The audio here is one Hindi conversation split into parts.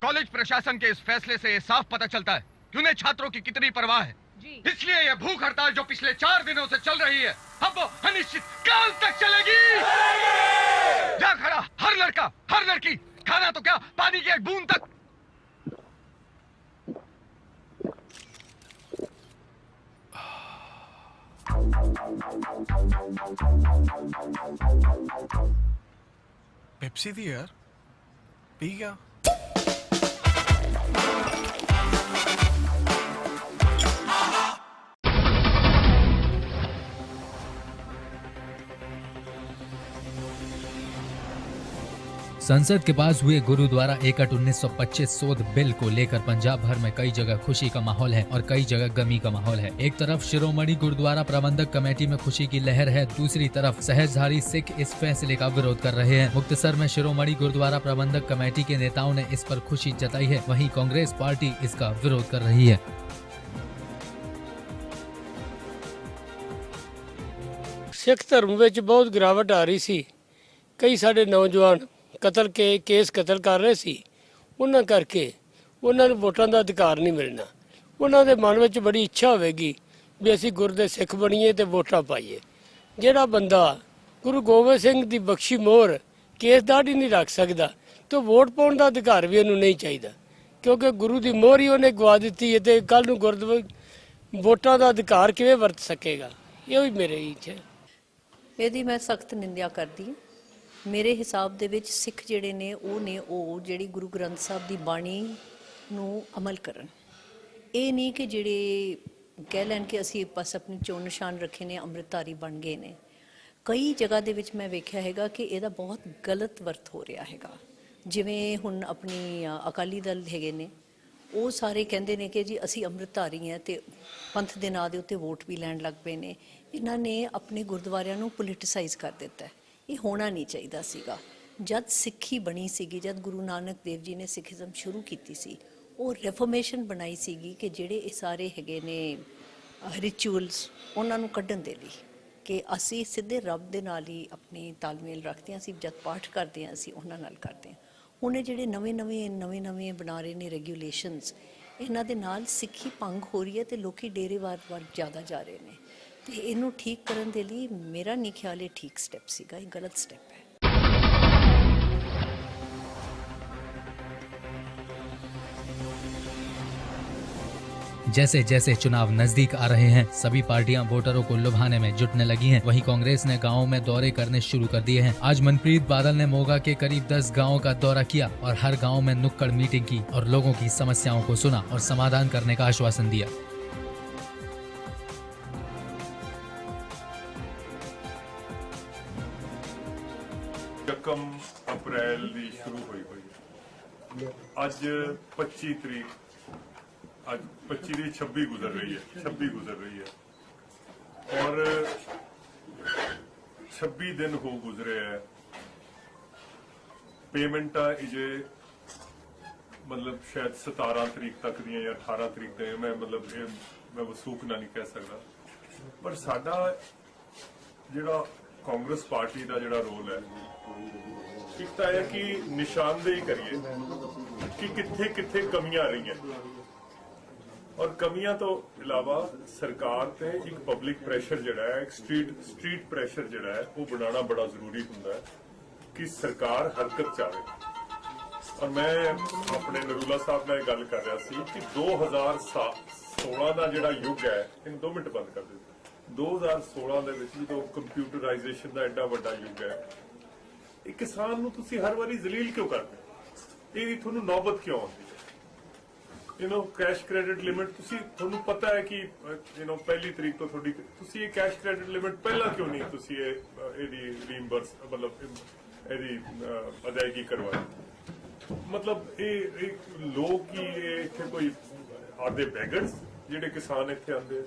कॉलेज प्रशासन के इस फैसले से ये साफ पता चलता है कि उन्हें छात्रों की कितनी परवाह है। इसलिए यह भूख हड़ताल जो पिछले 4 दिनों से चल रही है, अब वो अनिश्चित काल तक चलेगी। जा खड़ा हर लड़का, हर लड़की, खाना तो क्या पानी की एक बूंद तक। पेप्सी थी यार, पी गया। संसद के पास हुए गुरुद्वारा एकट 1925 शोध बिल को लेकर पंजाब भर में कई जगह खुशी का माहौल है और कई जगह गमी का माहौल है। एक तरफ शिरोमणि गुरुद्वारा प्रबंधक कमेटी में खुशी की लहर है, दूसरी तरफ सहजधारी सिख इस फैसले का विरोध कर रहे हैं। मुक्तसर में शिरोमणि गुरुद्वारा प्रबंधक कमेटी के नेताओं ने इस पर खुशी जताई है, वहीं कांग्रेस पार्टी इसका विरोध कर रही है। सिख धर्म ਵਿੱਚ बहुत गिरावट आ रही सी। कई साडे नौजवान कतल के केस कतल कर रहे सी, ਉਹਨਾਂ ਕਰਕੇ ਉਹਨਾਂ ਨੂੰ ਵੋਟਾਂ ਦਾ ਅਧਿਕਾਰ ਨਹੀਂ ਮਿਲਣਾ। ਉਹਨਾਂ ਦੇ ਮਨ ਵਿੱਚ ਬੜੀ ਇੱਛਾ ਹੋਵੇਗੀ ਵੀ ਅਸੀਂ ਗੁਰ ਦੇ ਸਿੱਖ ਬਣੀਏ ਤੇ ਵੋਟਾਂ ਪਾਈਏ। ਜਿਹੜਾ ਬੰਦਾ ਗੁਰੂ ਗੋਬਿੰਦ ਸਿੰਘ ਦੀ ਬਖਸ਼ੀ ਮੋਹਰ ਕੇਸ ਦਾੜੀ ਨਹੀਂ ਰੱਖ ਸਕਦਾ ਤਾਂ ਵੋਟ ਪਾਉਣ ਦਾ ਅਧਿਕਾਰ ਵੀ ਉਹਨੂੰ ਨਹੀਂ ਚਾਹੀਦਾ, ਕਿਉਂਕਿ ਗੁਰੂ ਦੀ ਮੋਹਰ ਹੀ ਉਹਨੇ ਗਵਾ ਦਿੱਤੀ ਹੈ ਤੇ ਕੱਲ ਨੂੰ ਗੁਰਦੁਆਰਾ ਵੋਟਾਂ ਦਾ ਅਧਿਕਾਰ ਕਿਵੇਂ ਵਰਤ ਸਕੇਗਾ। ਇਹ ਵੀ ਮੇਰੇ ਇੱਛਾ ਹੈ। ਇਹਦੀ ਮੈਂ ਸਖਤ ਨਿੰਦਿਆ ਕਰਦੀ ਹਾਂ। ਮੇਰੇ ਹਿਸਾਬ ਦੇ ਵਿੱਚ ਸਿੱਖ ਜਿਹੜੇ ਨੇ ਉਹ ਜਿਹੜੀ ਗੁਰੂ ਗ੍ਰੰਥ ਸਾਹਿਬ ਦੀ ਬਾਣੀ ਨੂੰ ਅਮਲ ਕਰਨ। ਇਹ ਨਹੀਂ ਕਿ ਜਿਹੜੇ ਕਹਿ ਲੈਣ ਕਿ ਅਸੀਂ ਬਸ ਆਪਣੀ ਚੋਣ ਨਿਸ਼ਾਨ ਰੱਖੇ ਨੇ, ਅੰਮ੍ਰਿਤਧਾਰੀ ਬਣ ਗਏ ਨੇ। ਕਈ ਜਗ੍ਹਾ ਦੇ ਵਿੱਚ ਮੈਂ ਵੇਖਿਆ ਹੈਗਾ ਕਿ ਇਹਦਾ ਬਹੁਤ ਗਲਤ ਵਰਤ ਹੋ ਰਿਹਾ ਹੈਗਾ। ਜਿਵੇਂ ਹੁਣ ਆਪਣੀ ਅਕਾਲੀ ਦਲ ਹੈਗੇ ਨੇ, ਉਹ ਸਾਰੇ ਕਹਿੰਦੇ ਨੇ ਕਿ ਜੀ ਅਸੀਂ ਅੰਮ੍ਰਿਤਧਾਰੀ ਹਾਂ ਤੇ ਪੰਥ ਦੇ ਨਾਂ ਦੇ ਉੱਤੇ ਵੋਟ ਵੀ ਲੈਣ ਲੱਗ ਪਏ ਨੇ। ਇਹਨਾਂ ਨੇ ਆਪਣੇ ਗੁਰਦੁਆਰਿਆਂ ਨੂੰ ਪੋਲੀਟੀਸਾਈਜ਼ ਕਰ ਦਿੱਤਾ ਹੈ। ਇਹ ਹੋਣਾ ਨਹੀਂ ਚਾਹੀਦਾ ਸੀਗਾ। ਜਦ ਸਿੱਖੀ ਬਣੀ ਸੀਗੀ, ਜਦ ਗੁਰੂ ਨਾਨਕ ਦੇਵ ਜੀ ਨੇ ਸਿੱਖੀਜ਼ਮ ਸ਼ੁਰੂ ਕੀਤੀ ਸੀ, ਉਹ ਰਿਫੋਰਮੇਸ਼ਨ ਬਣਾਈ ਸੀਗੀ ਕਿ ਜਿਹੜੇ ਇਹ ਸਾਰੇ ਹੈਗੇ ਨੇ ਰਿਚੁਅਲਸ, ਉਹਨਾਂ ਨੂੰ ਕੱਢਣ ਦੇ ਲਈ ਕਿ ਅਸੀਂ ਸਿੱਧੇ ਰੱਬ ਦੇ ਨਾਲ ਹੀ ਆਪਣੀ ਤਾਲਮੇਲ ਰੱਖਦੇ ਹਾਂ। ਅਸੀਂ ਜਦ ਪਾਠ ਕਰਦੇ ਹਾਂ ਅਸੀਂ ਉਹਨਾਂ ਨਾਲ ਕਰਦੇ ਹਾਂ। ਹੁਣ ਇਹ ਜਿਹੜੇ ਨਵੇਂ ਬਣਾ ਰਹੇ ਨੇ ਰੈਗੂਲੇਸ਼ਨਸ, ਇਹਨਾਂ ਦੇ ਨਾਲ ਸਿੱਖੀ ਭੰਗ ਹੋ ਰਹੀ ਹੈ ਤੇ ਲੋਕੀ ਡੇਰੇਵਾਦ ਵੱਲ ਜ਼ਿਆਦਾ ਜਾ ਰਹੇ ਨੇ। ਤੇ ਇਹਨੂੰ ਠੀਕ ਕਰਨ ਦੇ ਲਈ ਮੇਰਾ ਨਹੀਂ ਖਿਆਲ ਇਹ ਠੀਕ ਸਟੈਪ ਸੀਗਾ, ਇਹ ਗਲਤ ਸਟੈਪ ਹੈ। जैसे जैसे चुनाव नजदीक आ रहे हैं, सभी पार्टियां वोटरों को लुभाने में जुटने लगी हैं। वहीं कांग्रेस ने गांवों में दौरे करने शुरू कर दिए हैं। आज मनप्रीत बादल ने मोगा के करीब 10 गांवों का दौरा किया और हर गांव में नुक्कड़ मीटिंग की और लोगों की समस्याओं को सुना और समाधान करने का आश्वासन दिया। यकम अप्रैल ਦੀ ਸ਼ੁਰੂ ਹੋਈ ਹੈ। ਅੱਜ 25 ਤਰੀਕ, ਅੱਜ 25 ਦੀ 26 ਗੁਜ਼ਰ ਰਹੀ ਹੈ ਔਰ 26 ਦਿਨ ਹੋ ਗੁਜ਼ਰੇ ਹੈ। ਪੇਮੈਂਟਾਂ ਇਜੇ ਮਤਲਬ ਸ਼ਾਇਦ 17 ਤਰੀਕ ਤੱਕ ਦੀਆਂ ਜਾਂ 18 ਤਰੀਕ ਤੱਕ, ਮੈਂ ਵਸੂਕ ਨਾ ਨਹੀਂ ਕਹਿ ਸਕਦਾ। ਪਰ ਸਾਡਾ ਜਿਹੜਾ ਕਾਂਗਰਸ ਪਾਰਟੀ ਦਾ ਜਿਹੜਾ ਰੋਲ ਹੈ, ਇੱਕ ਤਾਂ ਹੈ ਕਿ ਨਿਸ਼ਾਨਦੇਹੀ ਕਰੀਏ ਕਿ ਕਿੱਥੇ ਕਿੱਥੇ ਕਮੀਆਂ ਆ ਰਹੀਆਂ ਔਰ ਕਮੀਆਂ ਤੋਂ ਇਲਾਵਾ ਸਰਕਾਰ ਤੇ ਇੱਕ ਪਬਲਿਕ ਪ੍ਰੈਸ਼ਰ ਜਿਹੜਾ ਹੈ, ਇੱਕ ਸਟਰੀਟ ਪ੍ਰੈਸ਼ਰ ਜਿਹੜਾ ਹੈ, ਉਹ ਬਣਾਉਣਾ ਬੜਾ ਜ਼ਰੂਰੀ ਹੁੰਦਾ ਹੈ ਕਿ ਸਰਕਾਰ ਹਰਕਤ ਚਾਵੇ। ਔਰ ਮੈਂ ਆਪਣੇ ਨਰੂਲਾ ਸਾਹਿਬ ਨਾਲ ਗੱਲ ਕਰ ਰਿਹਾ ਸੀ ਕਿ 2016 ਦਾ ਜਿਹੜਾ ਯੁੱਗ ਹੈ, ਇਹਨੂੰ 2 ਮਿੰਟ ਬੰਦ ਕਰ ਦਿੱਤਾ। 2016 ਦੇ ਵਿੱਚ ਜਦੋਂ ਕੰਪਿਊਟਰਾਈਜੇਸ਼ਨ ਦਾ ਐਡਾ ਵੱਡਾ ਯੁੱਗ ਹੈ, ਇਹ ਕਿਸਾਨ ਨੂੰ ਤੁਸੀਂ ਹਰ ਵਾਰੀ ਜ਼ਲੀਲ ਕਿਉਂ ਕਰਦੇ? ਇਹ ਤੁਹਾਨੂੰ ਨੌਬਤ ਕਿਉਂ ਆਉਂਦੀ? ਕੈਸ਼ ਕ੍ਰੈਡਿਟ ਲਿਮਿਟ ਤੁਹਾਨੂੰ ਪਤਾ ਹੈ ਕਿ ਪਹਿਲੀ ਤਰੀਕ ਤੋਂ ਤੁਸੀਂ ਇਹ ਕੈਸ਼ ਕ੍ਰੈਡਿਟ ਲਿਮਿਟ ਪਹਿਲਾਂ ਕਿਉਂ ਨਹੀਂ ਤੁਸੀਂ ਇਹਦੀ ਰੀਇੰਬਰਸ ਇਹਦੀ ਅਦਾਇਗੀ ਕਰਵਾਈ? ਮਤਲਬ ਇਹ ਲੋਕ ਹੀ ਇੱਥੇ ਕੋਈ ਆਦੇ ਬੈਗਰਸ ਜਿਹੜੇ ਕਿਸਾਨ ਇੱਥੇ ਆਉਂਦੇ।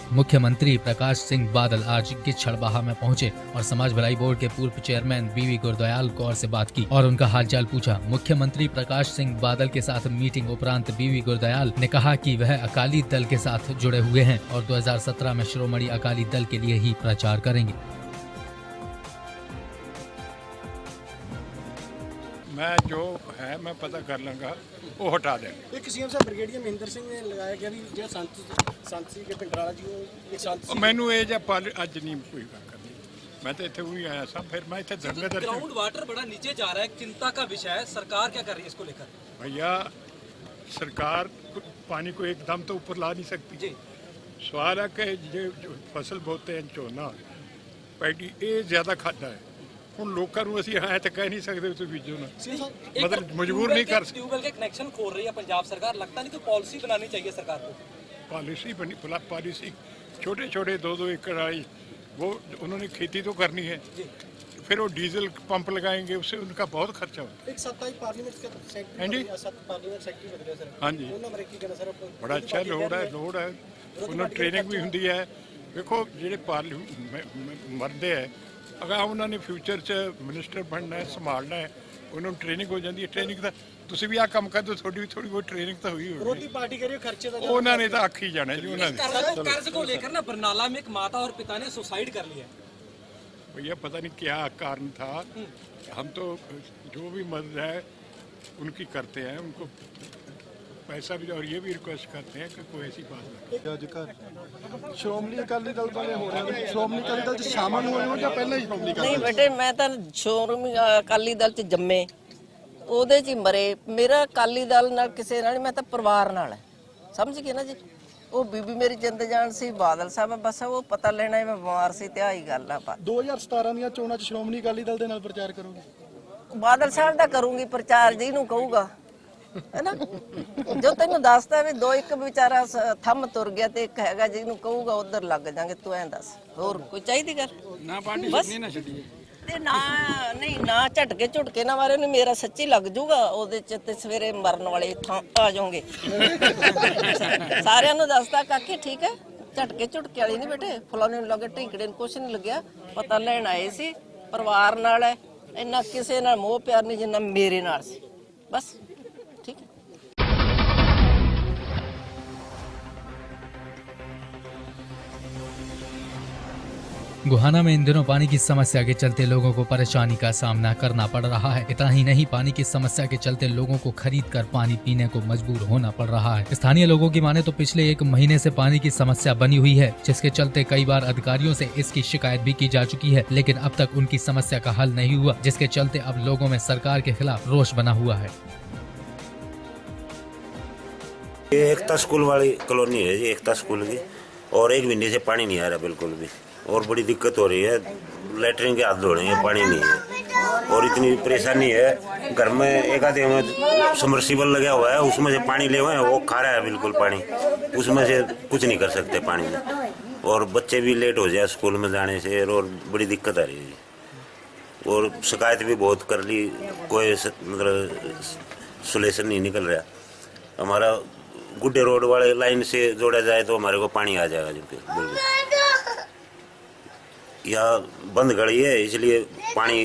मुख्यमंत्री प्रकाश सिंह बादल आज गिच्छड़बाहा में पहुंचे और समाज भलाई बोर्ड के पूर्व चेयरमैन बीवी गुरदयाल कौर से बात की और उनका हालचाल पूछा। मुख्यमंत्री प्रकाश सिंह बादल के साथ मीटिंग उपरांत बीवी गुरदयाल ने कहा कि वह अकाली दल के साथ जुड़े हुए हैं और 2017 में शिरोमणि अकाली दल के लिए ही प्रचार करेंगे। मैं जो है मैं पता कर लूँगा, वो हटा दें। एक सीएम साहब ब्रिगेडियर महेंद्र सिंह ने लगाया गया भी जो सांसी के पिंडराला जी वो एक सांसी मैनू ये जा पाल अज नहीं कोई गल करनी, मैं तो इतने हुई आया सब, फिर मैं इतने धरने दर ग्राउंड वाटर बड़ा नीचे जा रहा है, चिंता का विषय है, सरकार क्या कर रही है इसको लेकर? भैया सरकार पानी को एकदम तो ऊपर ला नहीं सकती जी। सवाल है कि जो फसल बोते हैं झोना पैडी ये ज़्यादा खाता है, ਹੁਣ ਲੋਕਾਂ ਨੂੰ ਅਸੀਂ ਐ ਤਾਂ ਕਹਿ ਨਹੀਂ ਸਕਦੇ ਤੁਸੀਂ ਬੀਜੋ ਨਾ, मतलब मजबूर नहीं कर सकते। ट्यूबवेल के कनेक्शन खोल रही है पंजाब सरकार, लगता नहीं कोई पॉलिसी बनानी चाहिए सरकार को? पॉलिसी बनी पॉलिसी छोटे छोटे 2-2 एकड़ वाली वो उन्होंने खेती तो करनी है, फिर वो डीजल पंप लगाएंगे, उससे उनका बहुत खर्चा होता है। एक सत्ताई पार्लियामेंट का सेक्रेटरी हाँ जी पार्लियामेंट सेक्रेटरी बन गया सर। हाँ जी ਉਹਨਾਂ ਬਾਰੇ ਕੀ ਕਹਿਣਾ ਸਰ? बड़ा अच्छा लोड है उन्होंने ट्रेनिंग भी होंगी है। देखो ਜਿਹੜੇ मरते है अगर उन्होंने फ्यूचर च मिनिस्टर बनना है संभालना है, उन्होंने ट्रेनिंग हो जाती है। ट्रेनिंग का तुम भी आ काम कर दो, थोड़ी बहुत ट्रेनिंग तो हुई विरोधी पार्टी कह रही है खर्चे का उन्होंने तो आख ही जाना जी। उन्होंने कर्ज को लेकर ना बरनाला में एक माता और पिता ने सुसाइड कर लिया। भैया पता नहीं क्या कारण था, हम तो जो भी मदद है उनकी करते हैं, उनको पैसा भी, और ये भी रिक्वेस्ट करते हैं कि कोई ऐसी बात नहीं। ਸ਼੍ਰੋਮਣੀ ਅਕਾਲੀ ਦਲ ਵਾਲੇ ਹੋ ਰਹੇ ਨੇ, ਸ਼੍ਰੋਮਣੀ ਅਕਾਲੀ ਦਲ 'ਚ ਸ਼ਾਮਲ ਹੋਏ ਹੋ ਜਾਂ ਪਹਿਲਾਂ ਹੀ ਸ਼੍ਰੋਮਣੀ ਅਕਾਲੀ ਨਹੀਂ ਬੇਟੇ, ਮੈਂ ਤਾਂ ਸ਼੍ਰੋਮਣੀ ਅਕਾਲੀ ਦਲ 'ਚ ਜੰਮੇ, ਉਹਦੇ 'ਚ ਹੀ ਮਰੇ। ਮੇਰਾ ਅਕਾਲੀ ਦਲ ਨਾਲ ਕਿਸੇ ਨਾਲ, ਮੈਂ ਤਾਂ ਪਰਿਵਾਰ ਨਾਲ ਹੈ, ਸਮਝ ਗਏ ਨਾ ਜੀ। ਉਹ ਬੀਬੀ ਮੇਰੀ ਜਿੰਦ ਜਾਨ ਸੀ, ਬਾਦਲ ਸਾਹਿਬ ਬਸ ਉਹ ਪਤਾ ਲੈਣਾ ਮੈਂ ਬਿਮਾਰ ਸੀ ਤੇ ਆਹੀ ਗੱਲ ਆ। 2017 ਦੀਆਂ ਚੋਣਾਂ 'ਚ ਸ਼੍ਰੋਮਣੀ ਅਕਾਲੀ ਦਲ ਦੇ ਨਾਲ ਪ੍ਰਚਾਰ ਕਰੋਗੇ? ਬਾਦਲ ਸਾਹਿਬ ਦਾ ਕਰੂੰਗੀ ਪ੍ਰਚਾਰ, ਜਿਹਨੂੰ ਕਹੂਗਾ ਹੈ ਨਾ। ਜੋ ਤੈਨੂੰ ਦੱਸਦਾ ਵੀ ਦੋ ਇੱਕ ਵਿਚਾਰਾ ਥੰਮ ਤੁਰ ਗਿਆ ਤੇ ਇੱਕ ਹੈਗਾ, ਜਿਹਨੂੰ ਕਹੂਗਾ ਉਧਰ ਲੱਗ ਜਾਾਂਗੇ। ਤੂੰ ਐਂ ਦੱਸ ਹੋਰ ਕੋਈ ਚਾਹੀਦੀ ਗੱਲ? ਨਾ ਪਾਣੀ ਛੱਡਣੀ ਨਾ ਛੱਡੀਏ ਤੇ ਨਾ ਨਹੀਂ ਨਾ ਝਟਕੇ ਝੁਟਕੇ ਨਾ ਮਾਰੇ ਨੂੰ, ਮੇਰਾ ਸੱਚੀ ਲੱਗ ਜੂਗਾ ਉਹਦੇ ਚ ਤੇ ਸਵੇਰੇ ਮਰਨ ਵਾਲੇ ਥਾਂ ਆ ਜਾਓਗੇ। ਸਾਰਿਆਂ ਨੂੰ ਦੱਸਦਾ ਕਾਕੇ ਠੀਕ ਹੈ, ਝਟਕੇ ਝੁਟਕੇ ਵਾਲੀ ਨਹੀਂ ਬੇਟੇ, ਫਲਾਣੇ ਨੂੰ ਲੱਗੇ ਢੀਂਕੜੇ ਨੂੰ ਕੁਛ ਨਹੀਂ ਲੱਗਿਆ, ਪਤਾ ਲੈਣ ਆਏ ਸੀ, ਪਰਿਵਾਰ ਨਾਲ ਹੈ। ਇੰਨਾ ਕਿਸੇ ਨਾਲ ਮੋਹ ਪਿਆਰ ਨਹੀਂ ਜਿੰਨਾ ਮੇਰੇ ਨਾਲ ਸੀ, ਬਸ ठीक है। गोहाना में इन दिनों पानी की समस्या के चलते लोगों को परेशानी का सामना करना पड़ रहा है। इतना ही नहीं, पानी की समस्या के चलते लोगों को खरीद कर पानी पीने को मजबूर होना पड़ रहा है। स्थानीय लोगों की माने तो पिछले 1 महीने से पानी की समस्या बनी हुई है, जिसके चलते कई बार अधिकारियों से इसकी शिकायत भी की जा चुकी है, लेकिन अब तक उनकी समस्या का हल नहीं हुआ, जिसके चलते अब लोगों में सरकार के खिलाफ रोष बना हुआ है। ये एकता स्कूल वाली कॉलोनी है जी, एकता स्कूल की, और 1 महीने से पानी नहीं आ रहा बिल्कुल भी, और बड़ी दिक्कत हो रही है। लेटरिन के हाथ धो रहे हैं, पानी नहीं है, और इतनी परेशानी है। घर में एक आधे में समरसीबल लगा हुआ है, उसमें से पानी ले हुए हैं, वो खा रहा है बिल्कुल पानी, उसमें से कुछ नहीं कर सकते पानी में, और बच्चे भी लेट हो जाए स्कूल में जाने से, और बड़ी दिक्कत आ रही है। और शिकायत भी बहुत कर ली, कोई मतलब सोल्यूशन नहीं निकल रहा। हमारा गुड्डे रोड वाले लाइन से जोड़ा जाए तो हमारे को पानी आ जाएगा, जो बिल्कुल यहाँ बंद गड़ी है, इसलिए पानी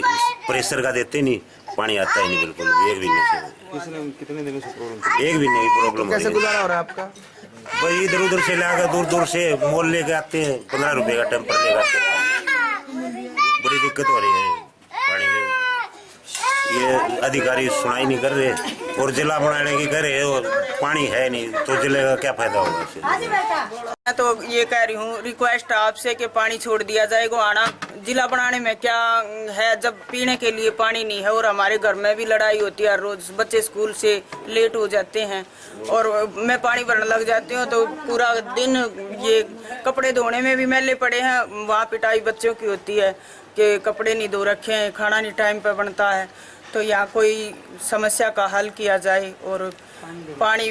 प्रेशर का देते नहीं, पानी आता ही नहीं बिल्कुल। 1 महीने से कितने दिनों से प्रॉब्लम? 1 महीने की प्रॉब्लम। कैसे गुजारा हो रहा है आपका? भाई इधर उधर से लाकर दूर से मोल लेके आते हैं, 15 रुपए का टेम्पर लेकर आते हैं। बड़ी दिक्कत हो रही है पानी की। ये अधिकारी सुनाई नहीं कर रहे, और जिला बनाने की करे और पानी है नहीं, तो जिले का क्या फायदा होगा इससे? मैं तो ये कह रही हूँ, रिक्वेस्ट आपसे कि पानी छोड़ दिया जाए। गोहाना जिला बनाने में क्या है जब पीने के लिए पानी नहीं है, और हमारे घर में भी लड़ाई होती है रोज, बच्चे स्कूल से लेट हो जाते हैं, और मैं पानी भरने लग जाती हूँ तो पूरा दिन ये कपड़े धोने में भी मैले पड़े हैं। वहाँ पिटाई बच्चों की होती है कि कपड़े नहीं धो रखे हैं, खाना नहीं टाइम पे बनता है। तो यहाँ कोई समस्या का हल किया जाए और पानी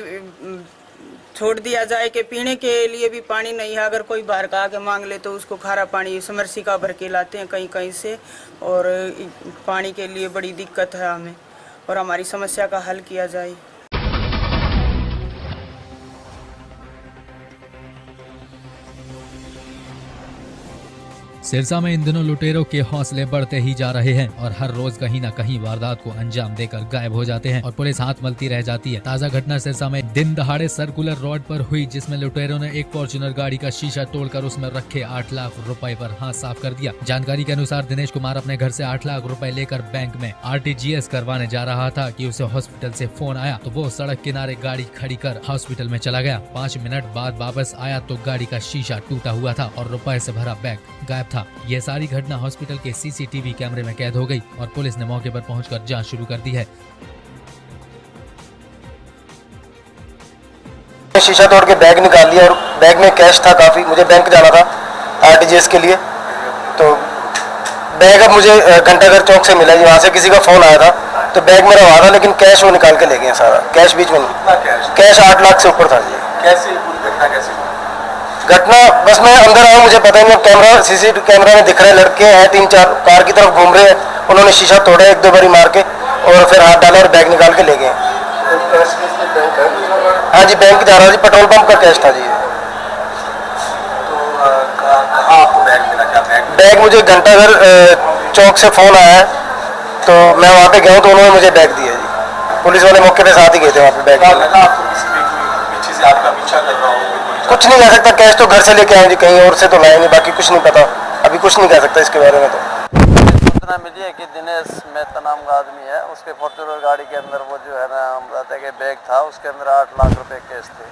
छोड़ दिया जाए कि पीने के लिए भी पानी नहीं है। अगर कोई बाहर का आके मांग ले तो उसको खारा पानी समरसी का भर के लाते हैं कहीं कहीं से, और पानी के लिए बड़ी दिक्कत है हमें, और हमारी समस्या का हल किया जाए। सिरसा में इन दिनों लुटेरों के हौसले बढ़ते ही जा रहे हैं और हर रोज कहीं न कहीं वारदात को अंजाम देकर गायब हो जाते हैं और पुलिस हाथ मलती रह जाती है। ताज़ा घटना सिरसा में दिन दहाड़े सर्कुलर रोड पर हुई, जिसमें लुटेरों ने एक फॉर्च्यूनर गाड़ी का शीशा तोड़कर उसमें रखे 8 लाख रुपए पर हाथ साफ कर दिया। जानकारी के अनुसार दिनेश कुमार अपने घर से 8 लाख रुपए लेकर बैंक में RTGS करवाने जा रहा था कि उसे हॉस्पिटल से फोन आया तो वो सड़क किनारे गाड़ी खड़ी कर हॉस्पिटल में चला गया। 5 मिनट बाद वापस आया तो गाड़ी का शीशा टूटा हुआ था और रुपए से भरा बैग गायब था। यह सारी घटना हॉस्पिटल के CCTV कैमरे में कैद हो गई और पुलिस ने मौके पर पहुंचकर जांच शुरू कर दी है। शीशा तोड़ के बैग निकाल लिया और बैग में कैश था काफ़ी। मुझे बैंक जाना था RTGS के लिए, तो बैग अब मुझे घंटाघर चौक से मिला, वहाँ से किसी का फ़ोन आया था तो बैग मेरा वहाँ था, लेकिन कैश वो निकाल के ले गए सारा। कैश बीच में नहीं, कैश 8 लाख से ऊपर था जी। कैसे पूरी घटना कैसे? घटना बस मैं अंदर आया, मुझे पता नहीं, कैमरा CCTV कैमरा में दिख रहे लड़के हैं 3-4 कार की तरफ घूम रहे हैं। उन्होंने शीशा तोड़ा 1-2 बारी मार के और फिर हाथ डाला और बैग निकाल के ले गए। हाँ जी, बैंक जा रहा जी, पेट्रोल पंप का कैश था जी। आपको बैग मिला? क्या बैग मुझे घंटाघर चौक से फ़ोन आया है तो मैं वहाँ पे गया हूँ तो उन्होंने मुझे बैग दिया जी। पुलिस वाले मौके पे साथ ही गए थे वहाँ पे बैग। आपको पीछे से आपका पीछा कर रहा हूँ? कुछ नहीं कह सकता, कैश तो घर से लेके आए जी, कहीं और से तो लाए नहीं, बाकी कुछ नहीं पता, अभी कुछ नहीं कह सकता इसके बारे में। तो सूचना मिली है कि दिनेश मेहता नाम का आदमी है, उसके फॉर्च्यूनर गाड़ी के अंदर वो जो है ना, हम बताते हैं कि बैग था, उसके अंदर 8 लाख रुपए कैश थे।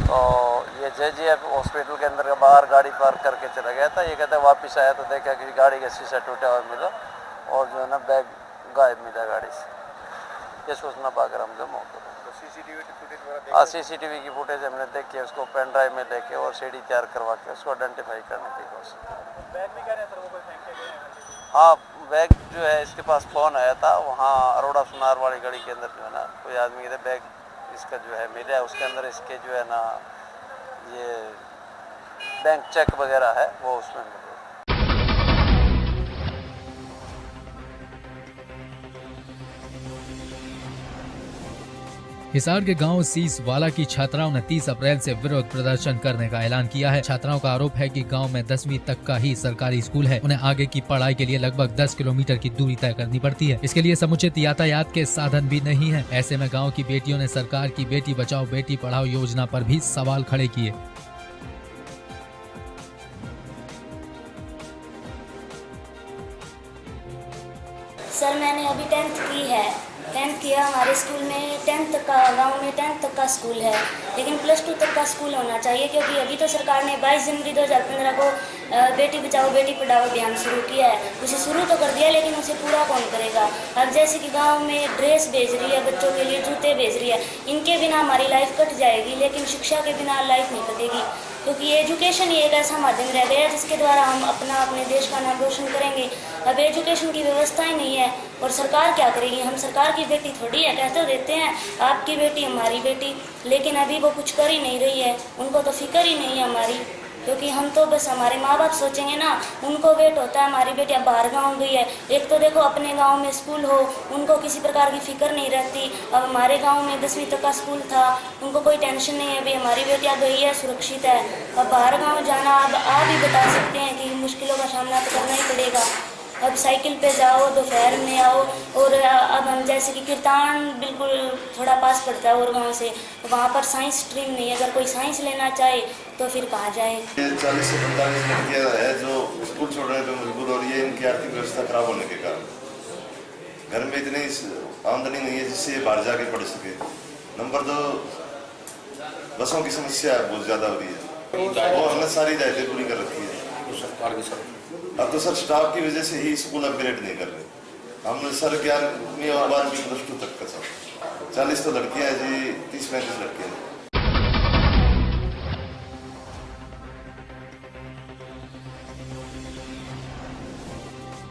तो ये JGF हॉस्पिटल के अंदर बाहर गाड़ी पार्क करके चला गया था। ये कहता है वापस आया तो देखा कि गाड़ी का शीशा टूटा हुआ मिला और जो है ना बैग गायब मिला गाड़ी से। ये सूचना पाकर हम जो मौके पर CCTV की फुटेज हमने देखी है, उसको पेन ड्राइव में लेके और CD तैयार करवा के उसको आइडेंटिफाई करने की कोशिश। बैग में क्या रहता है, वो कोई फेंक के गए? हाँ, बैग जो है इसके पास फ़ोन आया था, वहाँ अरोड़ा सुनार वाली गली के अंदर जो है ना कोई आदमी के बैग इसका जो है मिला है, उसके अंदर इसके जो है ना ये बैंक चेक वगैरह है वो उसमें मिले। हिसार के गांव सीसवाला की छात्राओं ने 30 अप्रैल से विरोध प्रदर्शन करने का ऐलान किया है। छात्राओं का आरोप है कि गांव में 10वीं तक का ही सरकारी स्कूल है, उन्हें आगे की पढ़ाई के लिए लगभग 10 किलोमीटर की दूरी तय करनी पड़ती है। इसके लिए समुचित यातायात के साधन भी नहीं है। ऐसे में गाँव की बेटियों ने सरकार की बेटी बचाओ बेटी पढ़ाओ योजना पर भी सवाल खड़े किए। सर, मैंने अभी 10th की है। 10th किया हमारे स्कूल में, 10th तक का गांव में 10th तक का स्कूल है, लेकिन +2 तक का स्कूल होना चाहिए, क्योंकि अभी तो सरकार ने 22 जनवरी 2015 को बेटी बचाओ बेटी पढ़ाओ अभियान शुरू किया है। उसे शुरू तो कर दिया, लेकिन उसे पूरा कौन करेगा? अब जैसे कि गांव में ड्रेस भेज रही है, बच्चों के लिए जूते भेज रही है, इनके बिना हमारी लाइफ कट जाएगी, लेकिन शिक्षा के बिना लाइफ नहीं कटेगी, क्योंकि एजुकेशन ही एक ऐसा माध्यम रह गया है जिसके द्वारा हम अपने देश का नाम रोशन करेंगे। अब एजुकेशन की व्यवस्था ही नहीं है और सरकार क्या करेगी? हम सरकार की बेटी थोड़ी है, कहते देते हैं आपकी बेटी हमारी बेटी, लेकिन अभी वो कुछ कर ही नहीं रही है। उनको तो फिक्र ही नहीं है हमारी, क्योंकि हम तो बस हमारे माँ बाप सोचेंगे ना, उनको वेट होता है हमारी बेटी अब बाहर गाँव गई है। एक तो देखो अपने गांव में स्कूल हो, उनको किसी प्रकार की फिक्र नहीं रहती। अब हमारे गांव में 10वीं तक का स्कूल था, उनको कोई टेंशन नहीं है, भाई हमारी बेटी अब गई है, सुरक्षित है। अब बाहर गाँव जाना, अब आप भी बता सकते हैं कि मुश्किलों का सामना तो करना ही पड़ेगा। अब साइकिल पे जाओ, दोपहर में आओ, और अब हम जैसे कि कीर्तान बिल्कुल थोड़ा पास पड़ता है और गाँव से, वहाँ पर साइंस स्ट्रीम नहीं है। अगर कोई साइंस लेना चाहे तो फिर कहाँ जाए? 40 से 45 लड़कियाँ है जो स्कूल छोड़ने पर मजबूर हो रही है, इनकी आर्थिक व्यवस्था खराब होने के कारण। घर में इतनी आमदनी नहीं है जिससे बाहर जाके पढ़ सके। नंबर 2, बसों की समस्या बहुत ज़्यादा हो रही है, वो हमने सारी दायित्व पूरी कर रखी है सरकार की। अब तो सर स्टाफ की वजह से ही स्कूल अपग्रेड नहीं कर रहे। हमने सर 11वीं और 12वीं +2 तक का सर 40 तो लड़कियाँ हैं जी, 30-35 लड़कियाँ हैं।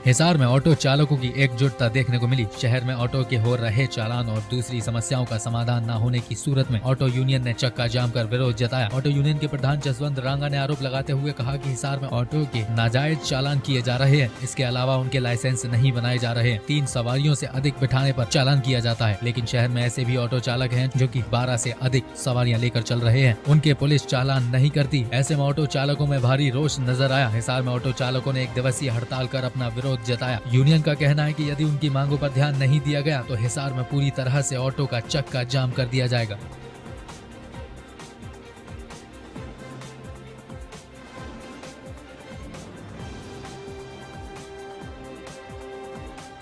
हिसार में ऑटो चालकों की एकजुटता देखने को मिली। शहर में ऑटो के हो रहे चालान और दूसरी समस्याओं का समाधान न होने की सूरत में ऑटो यूनियन ने चक्का जाम कर विरोध जताया। ऑटो यूनियन के प्रधान जसवंत रांगा ने आरोप लगाते हुए कहा कि हिसार में ऑटो के नाजायज चालान किए जा रहे हैं। इसके अलावा उनके लाइसेंस नहीं बनाए जा रहे हैं। 3 सवारियों से अधिक बिठाने पर चालान किया जाता है, लेकिन शहर में ऐसे भी ऑटो चालक हैं जो कि 12 से अधिक सवारियां लेकर चल रहे हैं। उनके पुलिस चालान नहीं करती। ऐसे में ऑटो चालकों में भारी रोष नजर आया। हिसार में ऑटो चालकों ने 1 दिवसीय हड़ताल कर अपना विरोध जताया। यूनियन का कहना है कि यदि उनकी मांगों पर ध्यान नहीं दिया गया तो हिसार में पूरी तरह से ऑटो का चक्का जाम कर दिया जाएगा।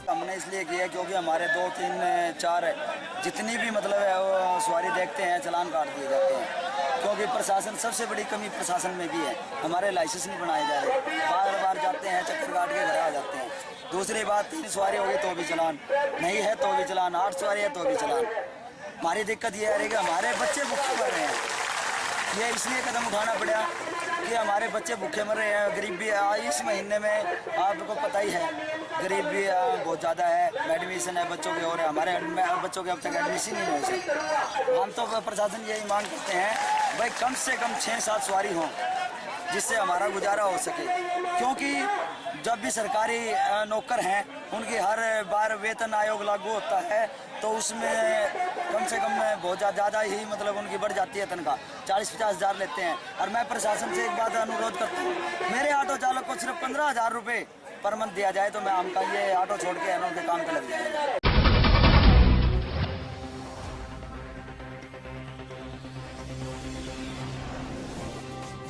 हमने इसलिए किया क्योंकि हमारे 2, 3, 4 जितनी भी मतलब है वो सवारी देखते हैं चालान काट दिए जाते हैं, क्योंकि प्रशासन सबसे बड़ी कमी प्रशासन में भी है। हमारे लाइसेंस नहीं बनाए जा रहे, बार बार जाते हैं चक्कर काट के घर आ जाते हैं। दूसरी बात 3 सवारी होगी तो भी चलान, नहीं है तो भी चलान, 8 सवारी है तो भी चलान। हमारी दिक्कत ये आ रही है कि हमारे बच्चे भूखे मर रहे हैं। ये इसलिए कदम उठाना पड़ा कि हमारे बच्चे भूखे मर रहे हैं। गरीबी इस महीने में आपको पता ही है, गरीबी बहुत ज़्यादा है। एडमिशन है बच्चों के, और हमारे बच्चों के अब तक एडमिशन ही नहीं हो सकती। हम तो प्रशासन यही मांग करते हैं भाई कम से कम 6-7 सवारी हों जिससे हमारा गुजारा हो सके, क्योंकि जब भी सरकारी नौकर हैं उनकी हर बार वेतन आयोग लागू होता है तो उसमें कम से कम बहुत ज़्यादा ही मतलब उनकी बढ़ जाती है तनख्वाह, 40-50 हज़ार लेते हैं। और मैं प्रशासन से एक बात अनुरोध करता हूँ, मेरे ऑटो चालक को सिर्फ 15,000 रुपये पर मंथ दिया जाए तो मैं हमका ये ऑटो छोड़ के उनके काम पे लग जाएगा।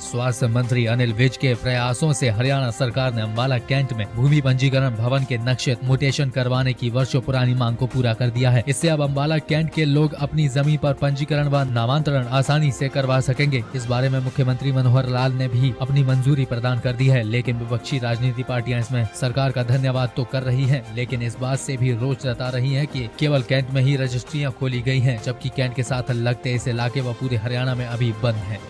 स्वास्थ्य मंत्री अनिल विज के प्रयासों से हरियाणा सरकार ने अम्बाला कैंट में भूमि पंजीकरण भवन के नक्शे म्यूटेशन करवाने की वर्षों पुरानी मांग को पूरा कर दिया है। इससे अब अम्बाला कैंट के लोग अपनी जमीन पर पंजीकरण व नामांतरण आसानी से करवा सकेंगे। इस बारे में मुख्यमंत्री मनोहर लाल ने भी अपनी मंजूरी प्रदान कर दी है, लेकिन विपक्षी राजनीति पार्टियां इसमें सरकार का धन्यवाद तो कर रही है, लेकिन इस बात से भी रोष जता रही है कि केवल कैंट में ही रजिस्ट्रियाँ खोली गयी है, जबकि कैंट के साथ लगते इस इलाके व पूरे हरियाणा में अभी बंद है।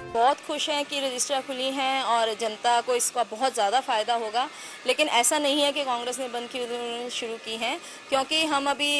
बहुत खुश हैं कि रजिस्ट्रियाँ खुली हैं और जनता को इसका बहुत ज़्यादा फ़ायदा होगा, लेकिन ऐसा नहीं है कि कांग्रेस ने बंद की शुरू की हैं, क्योंकि हम अभी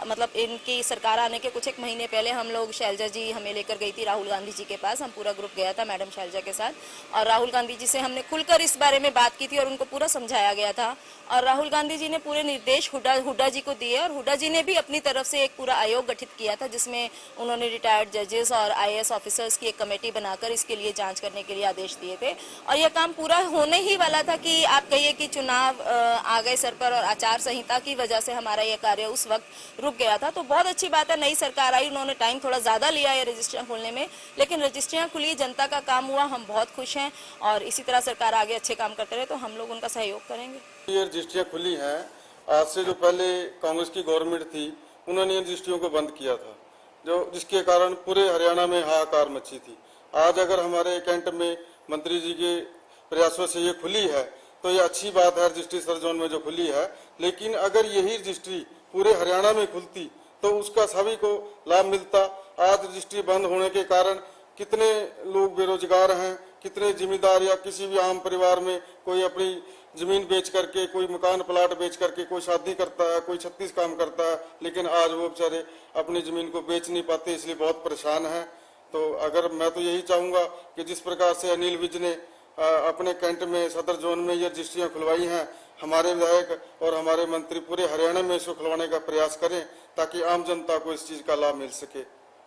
मतलब इनकी सरकार आने के कुछ एक महीने पहले हम लोग शैलजा जी हमें लेकर गई थी राहुल गांधी जी के पास। हम पूरा ग्रुप गया था मैडम शैलजा के साथ, और राहुल गांधी जी से हमने खुलकर इस बारे में बात की थी और उनको पूरा समझाया गया था। और राहुल गांधी जी ने पूरे निर्देश हुड्डा जी को दिए, और हुड्डा जी ने भी अपनी तरफ से एक पूरा आयोग गठित किया था जिसमें उन्होंने रिटायर्ड जजेस और IAS ऑफिसर्स की एक कमेटी बनाकर इसके लिए जांच करने के लिए आदेश दिए थे। और यह काम पूरा होने ही वाला था कि आप कहिए कि चुनाव आ गए सर पर, और आचार संहिता की वजह से हमारा यह कार्य उस वक्त रुक गया था। तो बहुत अच्छी बात है, नई सरकार आई, उन्होंने टाइम थोड़ा ज़्यादा लिया है रजिस्ट्रियाँ खोलने में, लेकिन रजिस्ट्रियाँ खुली, जनता का काम हुआ, हम बहुत खुश हैं। और इसी तरह सरकार आगे अच्छे काम करते रहे तो हम लोग उनका सहयोग करेंगे। ये रजिस्ट्रियाँ खुली हैं, आज से जो पहले कांग्रेस की गवर्नमेंट थी उन्होंने रजिस्ट्रियों को बंद किया था, जिसके कारण पूरे हरियाणा में हाहाकार मची थी। आज अगर हमारे कैंट में मंत्री जी के प्रयासों से ये खुली है तो ये अच्छी बात है, रजिस्ट्री सर जोन में जो खुली है। लेकिन अगर यही रजिस्ट्री पूरे हरियाणा में खुलती तो उसका सभी को लाभ मिलता। आज रजिस्ट्री बंद होने के कारण कितने लोग बेरोजगार हैं, कितने जिम्मेदार या किसी भी आम परिवार में कोई अपनी जमीन बेच करके, कोई मकान प्लाट बेच करके कोई शादी करता है, कोई 36 काम करता है, लेकिन आज वो बेचारे अपनी जमीन को बेच नहीं पाते, इसलिए बहुत परेशान है। तो अगर मैं तो यही चाहूँगा कि जिस प्रकार से अनिल विज ने अपने कैंट में सदर जोन में ये रजिस्ट्रियाँ खुलवाई हैं, हमारे विधायक और हमारे मंत्री पूरे हरियाणा में इसको खुलवाने का प्रयास करें ताकि आम जनता को इस चीज का लाभ मिल सके।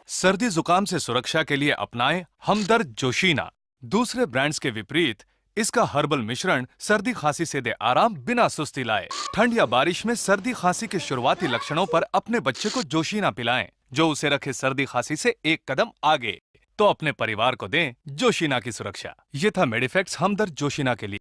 सर्दी जुकाम से सुरक्षा के लिए अपनाएं हमदर्द जोशीना। दूसरे ब्रांड्स के विपरीत इसका हर्बल मिश्रण सर्दी खांसी से दे आराम बिना सुस्ती लाए। ठंड या बारिश में सर्दी खांसी के शुरुआती लक्षणों पर अपने बच्चे को जोशीना पिलाएं, जो उसे रखे सर्दी खांसी से एक कदम आगे। तो अपने परिवार को दें जोशीना की सुरक्षा। ये था मेडिफेक्स हमदर्द जोशीना के लिए।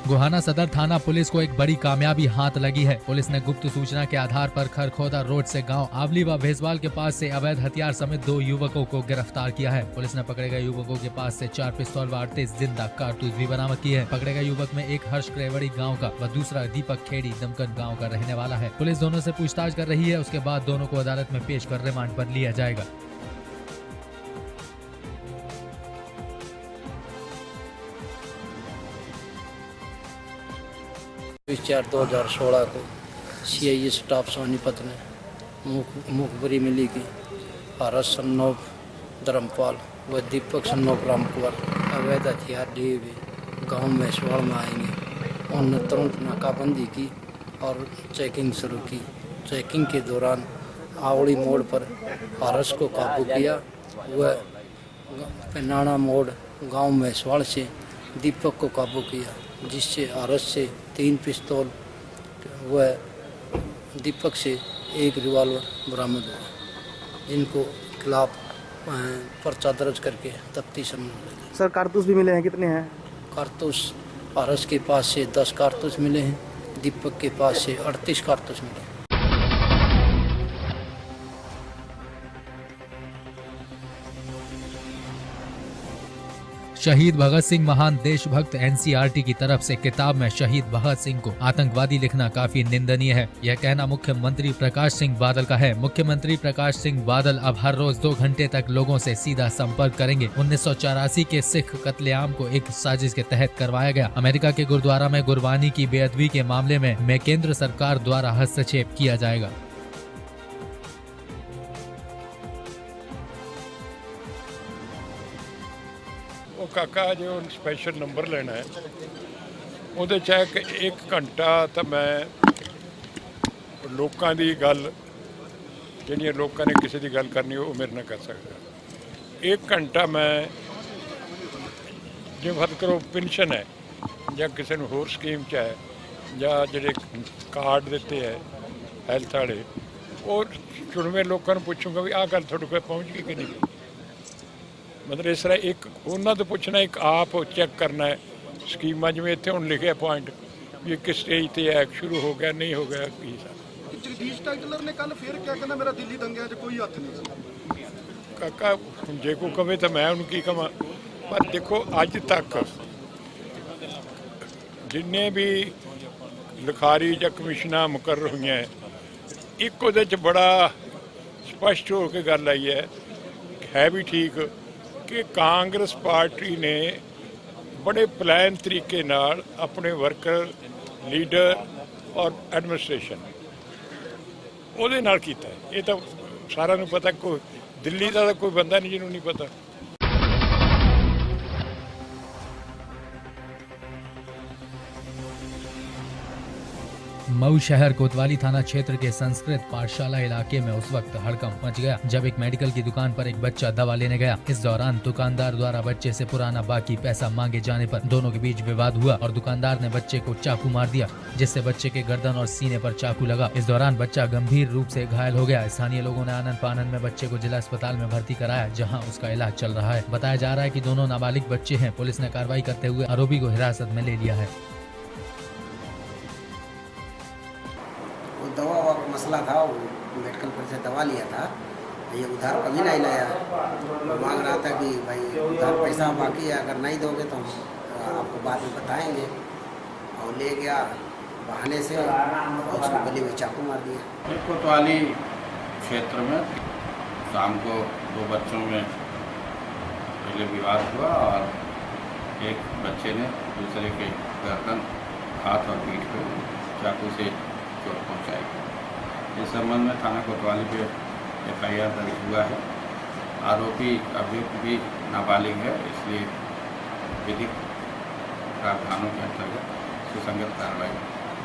गोहाना सदर थाना पुलिस को एक बड़ी कामयाबी हाथ लगी है। पुलिस ने गुप्त सूचना के आधार पर खरखोदा रोड से गांव आवली व भेसवाल के पास से अवैध हथियार समेत 2 युवकों को गिरफ्तार किया है। पुलिस ने पकड़े गए युवकों के पास से 4 पिस्तौल व 38 जिंदा कारतूस भी बरामद किए हैं। पकड़े गए युवक में एक हर्ष क्रेवड़ी गाँव का व दूसरा दीपक खेड़ी दमकन गाँव का रहने वाला है। पुलिस दोनों से पूछताछ कर रही है। उसके बाद दोनों को अदालत में पेश कर रिमांड पर लिया जाएगा। 4/2016 को CI स्टाफ सोनीपत ने मुखबरी मिली कि हरस सन्नोब धर्मपाल व दीपक सन्नोब रामकुमार अवैध हथियार लिए हुए गाँव महेशवाड़ में आएंगे। उन्होंने तुरंत नाकाबंदी की और चेकिंग शुरू की। चेकिंग के दौरान आवड़ी मोड़ पर हरस को काबू किया। वह पेनाना मोड़ गांव महेशवाड़ से दीपक को काबू किया, जिससे हरस से 3 पिस्तौल व दीपक से 1 रिवॉल्वर बरामद हुआ, जिनको खिलाफ पर्चा दर्ज करके तफ्तीश में। सर कारतूस भी मिले हैं, कितने हैं? कारतूस हरस के पास से 10 कारतूस मिले हैं, दीपक के पास से 38 कारतूस मिले हैं। शहीद भगत सिंह महान देशभक्त NCERT की तरफ से किताब में शहीद भगत सिंह को आतंकवादी लिखना काफी निंदनीय है। यह कहना मुख्यमंत्री प्रकाश सिंह बादल का है। मुख्यमंत्री प्रकाश सिंह बादल अब हर रोज 2 घंटे तक लोगों से सीधा संपर्क करेंगे। 1984 के सिख कत्लेआम को एक साजिश के तहत करवाया गया। अमेरिका के गुरुद्वारा में गुरबानी की बेअदबी के मामले में केंद्र सरकार द्वारा हस्तक्षेप किया जाएगा। काका जो स्पैशल नंबर लेना है ਉਹਦੇ 'ਚ एक घंटा तो मैं लोगों की गल ਜਿਹੜੀਆਂ लोगों ने किसी की गल करनी वो मेरे ਨਾਲ कर सकता। 1 घंटा मैं जो फर्क करो पेंशन है या किसी ने होर स्कीम च है या ਜਿਹੜੇ कार्ड देते है हैल्थ वाले और चुनवे लोगों को पूछूंगा भी आ गल थोड़े कोल पहुँच गई कि नहीं। मतलब इस तरह एक उन्होंने तो पूछना, एक आप चैक करना है स्कीमां जिवें इत्थे हुण लिखे पॉइंट भी किस स्टेज ते है, शुरू हो गया नहीं हो गया की सारा। जगदीश टाइटलर ने कल फिर क्या कहना मेरा दिल्ली दंगिया 'च कोई हੱਥ नहीं सी। काका जे कोई कहे तो मैं उन्हें की कहां, पर देखो अज तक जिन्ने भी लिखारी या कमिशनां मुकर्रर हुई हैं एक उहदे च बड़ा स्पष्ट हो के गल आई है भी ठीक कि कांग्रेस पार्टी ने बड़े प्लान तरीके नाल अपने वर्कर लीडर और एडमिनिस्ट्रेशन ਉਹਦੇ ਨਾਲ ਕੀਤਾ है। ये तो सारा ਨੂੰ पता, कोई दिल्ली का कोई बंदा नहीं जिन्होंने नहीं पता। मऊ शहर कोतवाली थाना क्षेत्र के संस्कृत पाठशाला इलाके में उस वक्त हड़कंप मच गया जब एक मेडिकल की दुकान पर एक बच्चा दवा लेने गया। इस दौरान दुकानदार द्वारा बच्चे से पुराना बाकी पैसा मांगे जाने पर दोनों के बीच विवाद हुआ और दुकानदार ने बच्चे को चाकू मार दिया, जिससे बच्चे के गर्दन और सीने पर चाकू लगा। इस दौरान बच्चा गंभीर रूप से घायल हो गया। स्थानीय लोगों ने आनंद फानंद में बच्चे को जिला अस्पताल में भर्ती कराया, जहाँ उसका इलाज चल रहा है। बताया जा रहा है कि दोनों नाबालिग बच्चे हैं। पुलिस ने कार्रवाई करते हुए आरोपी को हिरासत में ले लिया है। दवा का मसला था, वो मेडिकल पर से दवा लिया था, ये उधार कभी नहीं लाया। वो मांग रहा था कि भाई उधार पैसा बाकी है, अगर नहीं दोगे तो हम आपको बाद में बताएंगे, और ले गया बहाने से और उसको गले में चाकू मार दिया। कोतवाली क्षेत्र में शाम को 2 बच्चों में पहले विवाद हुआ और एक बच्चे ने दूसरे के गर्दन, हाथ और पीठ को चाकू से चोट पहुँचाई। इस संबंध में थाना कोतवाली पे FIR दर्ज हुआ है। आरोपी अभियुक्त भी नाबालिग है, इसलिए विधिक प्रावधानों के अंतर्गत सुसंगत कार्रवाई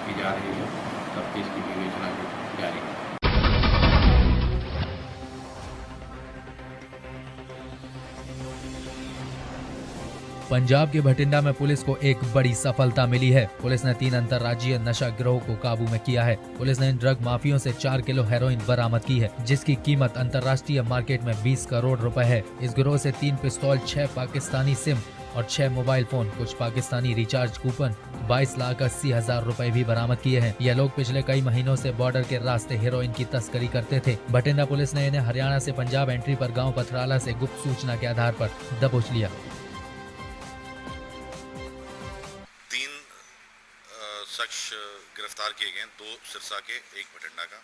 की जा रही है। तफ्तीश की विवेचना भी जारी है। पंजाब के भटिंडा में पुलिस को एक बड़ी सफलता मिली है। पुलिस ने 3 अंतर्राज्यीय नशा गिरोह को काबू में किया है। पुलिस ने इन ड्रग माफियों से 4 किलो हेरोइन बरामद की है, जिसकी कीमत अंतर्राष्ट्रीय मार्केट में 20 करोड़ रुपए है। इस गिरोह से 3 पिस्तौल, 6 पाकिस्तानी सिम और 6 मोबाइल फोन, कुछ पाकिस्तानी रिचार्ज कूपन, 22,80,000 रुपए भी बरामद किए हैं। ये लोग पिछले कई महीनों से बॉर्डर के रास्ते हेरोइन की तस्करी करते थे। बठिंडा पुलिस ने इन्हें हरियाणा से पंजाब एंट्री पर गांव पथराला से गुप्त सूचना के आधार पर दबोच लिया। 3 शख्स गिरफ्तार किए गए, 2 सिरसा के, 1 बठिंडा का।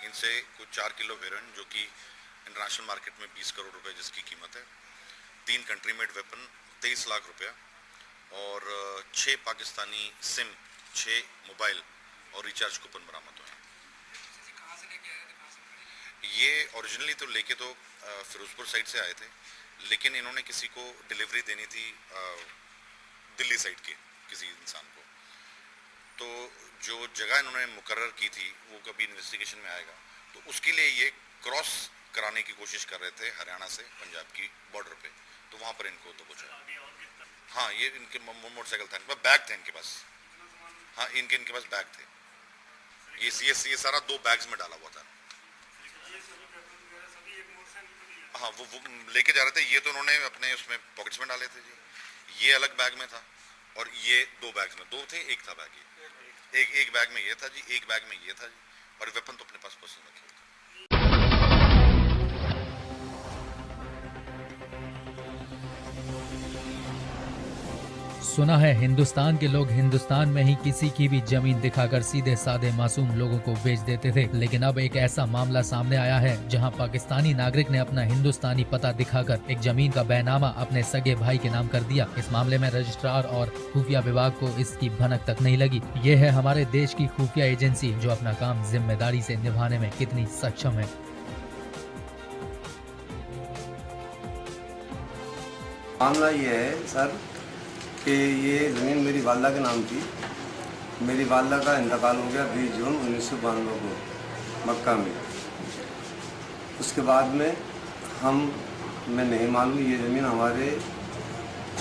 इनसे कुछ 4 किलो हेरोइन जो कि इंटरनेशनल मार्केट में 20 करोड़ रुपए जिसकी कीमत है, 3 कंट्री मेड वेपन 23 लाख रुपया और 6 पाकिस्तानी सिम, 6 मोबाइल और रिचार्ज कूपन बरामद हुए हैं। ये ओरिजिनली तो लेके तो फिरोजपुर साइड से आए थे, लेकिन इन्होंने किसी को डिलीवरी देनी थी दिल्ली साइड के किसी इंसान को। तो जो जगह इन्होंने मुकर्रर की थी वो कभी इन्वेस्टिगेशन में आएगा, तो उसके लिए ये क्रॉस कराने की कोशिश कर रहे थे हरियाणा से पंजाब की बॉर्डर पे, तो वहाँ पर इनको दबोचा। हाँ, ये इनके मोटरसाइकिल था, इनके पास बैग थे इनके पास। हाँ, इनके पास बैग थे। ये सारा 2 बैग्स में डाला हुआ था। हाँ, वो लेके जा रहे थे। ये तो उन्होंने अपने उसमें पॉकेट्स में डाले थे जी। ये अलग बैग में था और ये 2 बैग्स में, 2 थे, 1 था बैग। एक बैग में ये था जी, 1 बैग में ये था जी, और वेपन तो अपने पास पर्सनल रखे हुए थे। सुना है हिंदुस्तान के लोग हिंदुस्तान में ही किसी की भी जमीन दिखाकर सीधे साधे मासूम लोगों को बेच देते थे, लेकिन अब एक ऐसा मामला सामने आया है जहां पाकिस्तानी नागरिक ने अपना हिंदुस्तानी पता दिखाकर एक जमीन का बैनामा अपने सगे भाई के नाम कर दिया। इस मामले में रजिस्ट्रार और खुफिया विभाग को इसकी भनक तक नहीं लगी। ये है हमारे देश की खुफिया एजेंसी जो अपना काम जिम्मेदारी से निभाने में कितनी सक्षम है। मामला ये है सर कि ये ज़मीन मेरी वालदा के नाम थी। मेरी वालदा का इंतकाल हो गया 20 जून 1992 को मक्का में। उसके बाद में मैं नहीं मालूम ये ज़मीन हमारे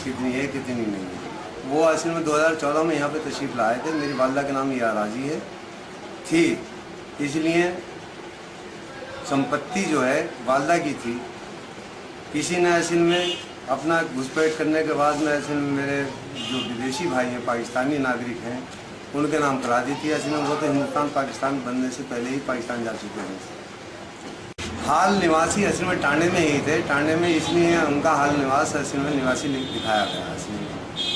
कितनी है कितनी नहीं है। वो असल में 2014 में यहाँ पे तशरीफ़ लाए थे। मेरी वालदा के नाम ये राजी है थी, इसलिए संपत्ति जो है वालदा की थी। किसी ने असल में अपना घुसपैठ करने के बाद में असल में मेरे जो विदेशी भाई हैं, पाकिस्तानी नागरिक हैं, उनके नाम करा दी थी। असल में वो तो हिंदुस्तान पाकिस्तान बनने से पहले ही पाकिस्तान जा चुके हैं। हाल निवासी असल में टांडे में ही थे। टांडे में इसलिए उनका हाल निवास असल में निवासी दिखाया गया। असल में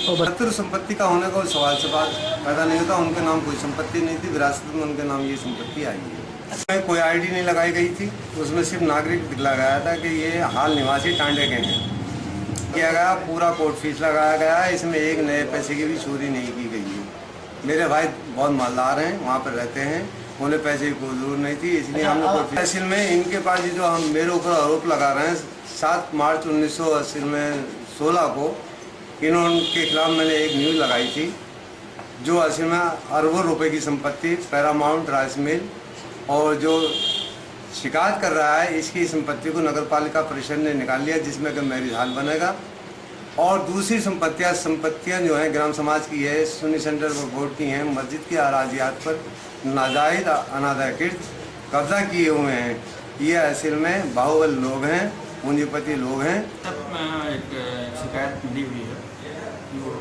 तो 72 संपत्ति का होने का सवाल से बात पैदा नहीं होता। उनके नाम कोई संपत्ति नहीं थी, विरासत में उनके नाम ये संपत्ति आई है। इसमें कोई आईडी नहीं लगाई गई थी, उसमें सिर्फ नागरिक दिखला गया था कि ये हाल निवासी टांडे के हैं। किया गया, पूरा कोर्ट फीस लगाया गया है। इसमें एक नए पैसे की भी चोरी नहीं की गई है। मेरे भाई बहुत मालदार हैं, वहाँ पर रहते हैं, उन्हें पैसे की कोई जरूरत नहीं थी, इसलिए हमने कोर्ट असल में इनके पास जो हम मेरे ऊपर आरोप लगा रहे हैं 7 मार्च 1916 को इनके खिलाफ मैंने एक न्यूज़ लगाई थी जो असल में अरबों रुपए की संपत्ति पैरामाउंट राइस मिल और जो शिकायत कर रहा है इसकी संपत्ति को नगर पालिका परिषद ने निकाल लिया, जिसमें कि मैरिज हॉल बनेगा। और दूसरी संपत्तियां जो हैं ग्राम समाज की है, सुन्नी सेंटर पर बोर्ड की हैं, मस्जिद की अराजियात पर नाजायज अनाधिकृत कब्जा किए हुए हैं। ये असल में बाहुबल लोग हैं, पूंजीपति लोग हैं। एक शिकायत मिली हुई है, जो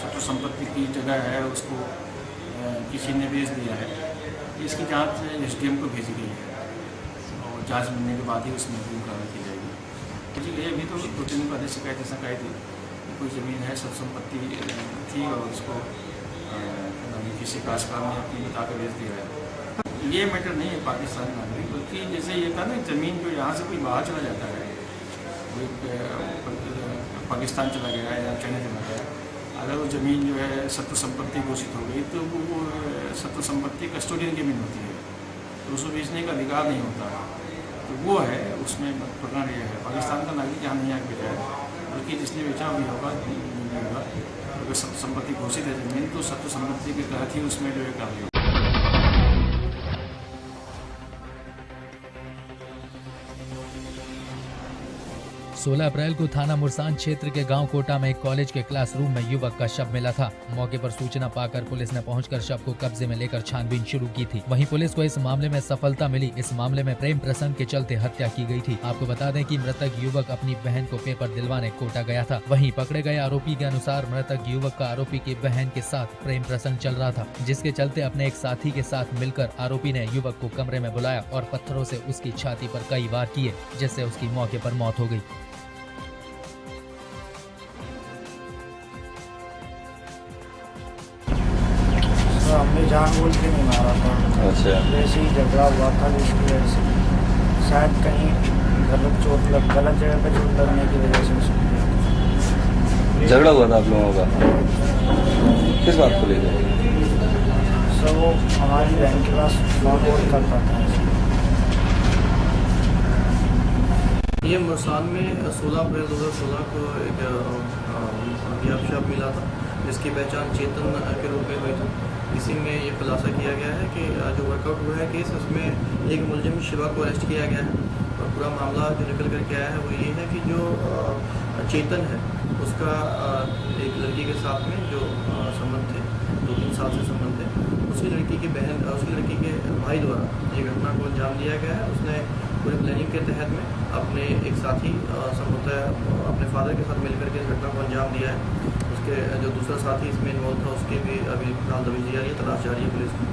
शत्रु संपत्ति की जगह है उसको किसी ने बेच दिया है। इसकी जाँच SDM को भेजी गई है और जाँच मिलने के बाद ही उसमें कार्रवाई की जाएगी। जी, ये भी तो 2-3 दिन पहले शिकायत ऐसा आई थी, कोई ज़मीन है सब संपत्ति थी और उसको किसी काशकार ने अपनी बता कर बेच दिया है। ये मैटर नहीं है पाकिस्तान नागरिक, बल्कि जैसे ये था ना ज़मीन जो यहाँ से कोई बाहर चला जाता है, पाकिस्तान चला गया या चाइना चला गया, अगर वो ज़मीन जो है शत्रु संपत्ति घोषित हो गई तो वो शत्रु संपत्ति कस्टोडियन की ज़मीन होती है, तो उसको बेचने का अधिकार नहीं होता। तो वो है उसमें प्रकरण ये है। पाकिस्तान का नागरिक यहाँ नहीं आके बेचा है, बल्कि जिसने बेचा भी होगा नहीं होगा। अगर शत्रु संपत्ति घोषित है ज़मीन तो शत्रु संपत्ति के तहत ही उसमें जो है कार्य। 16 अप्रैल को थाना मुरसान क्षेत्र के गांव कोटा में एक कॉलेज के क्लासरूम में युवक का शव मिला था। मौके पर सूचना पाकर पुलिस ने पहुंचकर शव को कब्जे में लेकर छानबीन शुरू की थी। वहीं पुलिस को इस मामले में सफलता मिली। इस मामले में प्रेम प्रसंग के चलते हत्या की गई थी। आपको बता दें कि मृतक युवक अपनी बहन को पेपर दिलवाने कोटा गया था। वहीं पकड़े गए आरोपी के अनुसार मृतक युवक का आरोपी की बहन के साथ प्रेम प्रसंग चल रहा था, जिसके चलते अपने एक साथी के साथ मिलकर आरोपी ने युवक को कमरे में बुलाया और पत्थरों से उसकी छाती पर कई वार किए, जिससे उसकी मौके पर मौत हो गई। हमने जानबूझ के नहीं मारा था। अच्छा। वैसे ही झगड़ा हुआ था, जिसकी वजह से शायद कहीं गलत जगह पे चोट लगने की वजह से उसको झगड़ा हुआ था आप लोगों का? किस बात को लेकर? सर वो हमारी बहन के पास फोन करता था। ये मुरसान में 16 अप्रैल 2016 को एक शव मिला था, जिसकी पहचान चेतन के रूप में हुई थी। इसी में ये खुलासा किया गया है कि जो वर्कआउट हुआ है केस, उसमें एक मुलजिम शिवा को अरेस्ट किया गया है और पूरा मामला जो निकल कर के आया है वो ये है कि जो चेतन है उसका एक लड़की के साथ में जो संबंध थे, 2-3 साल से संबंध थे, उसकी लड़की के भाई द्वारा ये घटना को अंजाम दिया गया है। उसने पूरी प्लानिंग के तहत में अपने एक साथी संभवतः अपने फादर के साथ मिलकर के इस घटना को अंजाम दिया है। उसके जो दूसरा साथी इसमें इन्वॉल्व था उसके भी अभी फिलहाल दबिश जारी है, तलाश जारी है पुलिस को।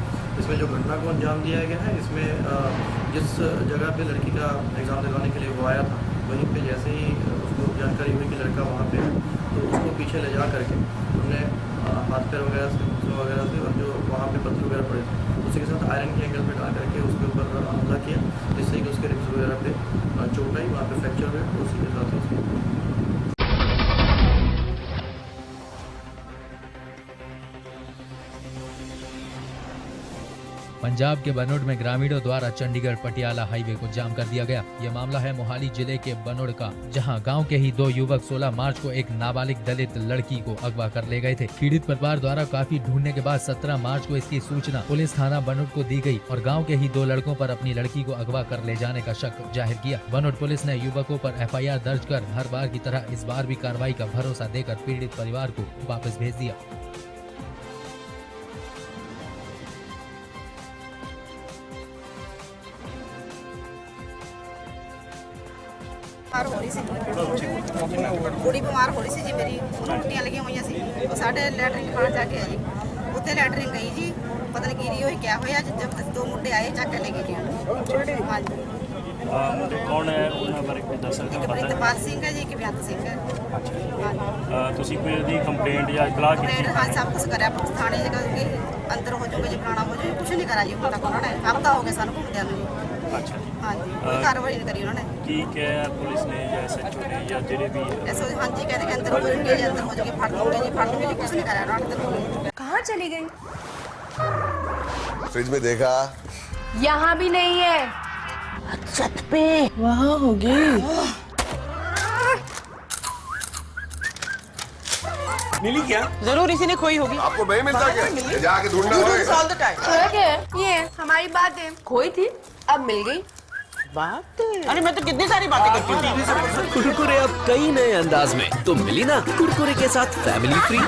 इसमें जो घटना को अंजाम दिया गया है, इसमें जिस जगह पे लड़की का एग्ज़ाम दिलवाने के लिए वो आया था, वहीं पे जैसे ही उसको जानकारी हुई कि लड़का वहाँ पे है, तो उसको पीछे ले जा करके हमने हाथ पैर वगैरह से, घुटनों वगैरह से, और जो वहाँ पे पत्थर वगैरह पड़े थे उसी के साथ आयरन के एंगल पे डाल करके उसके ऊपर हमला किया, जिससे कि उसके रिब्स वगैरह पे चोट आई, वहाँ पे फ्रैक्चर हुआ, तो उसी के साथ उसकी पंजाब के बनोड़ में ग्रामीणों द्वारा चंडीगढ़ पटियाला हाईवे को जाम कर दिया गया। यह मामला है मोहाली जिले के बनोड़ का, जहां गांव के ही 2 युवक 16 मार्च को एक नाबालिग दलित लड़की को अगवा कर ले गए थे। पीड़ित परिवार द्वारा काफी ढूंढने के बाद 17 मार्च को इसकी सूचना पुलिस थाना बनोड़ को दी गई और गाँव के ही 2 लड़कों पर अपनी लड़की को अगवा कर ले जाने का शक जाहिर किया। बनोड़ पुलिस ने युवकों पर FIR दर्ज कर हर बार की तरह इस बार भी कार्रवाई का भरोसा देकर पीड़ित परिवार को वापस भेज दिया। ਕੁੜੀ ਬਿਮਾਰ ਹੋ ਰਹੀ ਸੀ ਜੀ, ਮੇਰੀ ਉਲਟੀਆਂ ਲੱਗੀਆਂ ਹੋਈਆਂ ਸੀ। ਉਹ ਸਾਡੇ ਲੈਟਰਿੰਗ ਖਾਣ ਜਾ ਕੇ ਆ ਜੀ, ਉੱਥੇ ਲੈਟਰਿੰਗ ਗਈ ਜੀ, ਪਤਾ ਨਹੀਂ ਕੀ ਹੋਈ ਕਿਆ ਹੋਇਆ, ਜਦ 2 ਮੁੰਡੇ ਆਏ ਚੱਕ ਕੇ ਲੈ ਗਏ ਜੀ। ਹਾਂਜੀ ਮੁੰਡੇ ਕੌਣ ਹੈ, ਉਹਨਾਂ ਬਾਰੇ ਕੋਈ ਦੱਸ ਸਕਦੇ ਹੋ? ਪ੍ਰਿਤਪਾਲ ਸਿੰਘ ਹੈ ਜੀ, ਇੱਕ ਬੇਅੰਤ ਸਿੰਘ ਹੈ। ਤੁਸੀਂ ਕੋਈ ਉਹਦੀ ਕੰਪਲੇਂਟ ਜਾਂ ਇਤਲਾਹ ਕੀਤੀ? ਹਾਂ, ਸਭ ਕੁਝ ਕਰਿਆ ਪੁਲਿਸ ਥਾਣੇ ਜਗ੍ਹਾ ਕਿ ਅੰਦਰ ਹੋ ਜਾਊਗਾ ਜੀ, ਫਲਾਣਾ ਹੋ ਜਾਊਗਾ, ਕੁਝ ਨਹੀਂ ਕਰਾ ਜੀ ਹੁਣ ਤੱਕ ਉਹਨਾਂ ਨੇ। ਹਫ਼ਤਾ ਹੋ ਗਿਆ ਸਾਨੂੰ ਘੁੰਮਦਿਆਂ ਨੂੰ ਜੀ। ਅੱਛਾ ਜੀ। ਹਾਂਜੀ, ਕੋਈ ਕਾਰਵਾਈ ਨਹੀਂ ਕਰੀ ਉਹਨਾਂ ਨੇ। ਕੀ ਕਿਹਾ ਪੁਲਿਸ ਨੇ ਜਾਂ SHO ਨੇ ਜਾਂ ਜਿਹੜੇ ਵੀ? ਹਾਂਜੀ, ਕਹਿੰਦੇ ਕਿ ਅੰਦਰ ਹੋ ਜਾਊਗੇ ਜੀ, ਅੰਦਰ ਹੋ ਜਾਊਗੇ, ਫੜ ਲੂਗੇ ਜੀ, फट लूंगे जी, कुछ नहीं करा उन्होंने। कहाँ चली गई? फ्रिज में देखा, यहाँ भी नहीं है। छत पे वहाँ होगी। मिली क्या? जरूर इसी ने खोई होगी। आपको नहीं मिलता क्या? जाके ढूंढना होगा। ये हमारी बात है, खोई थी अब मिल गई। बात अरे मैं तो कितनी सारी बातें करती हूँ। कुरकुरे अब कई नए अंदाज में तो मिली ना कुरकुरे के साथ फैमिली फ्री।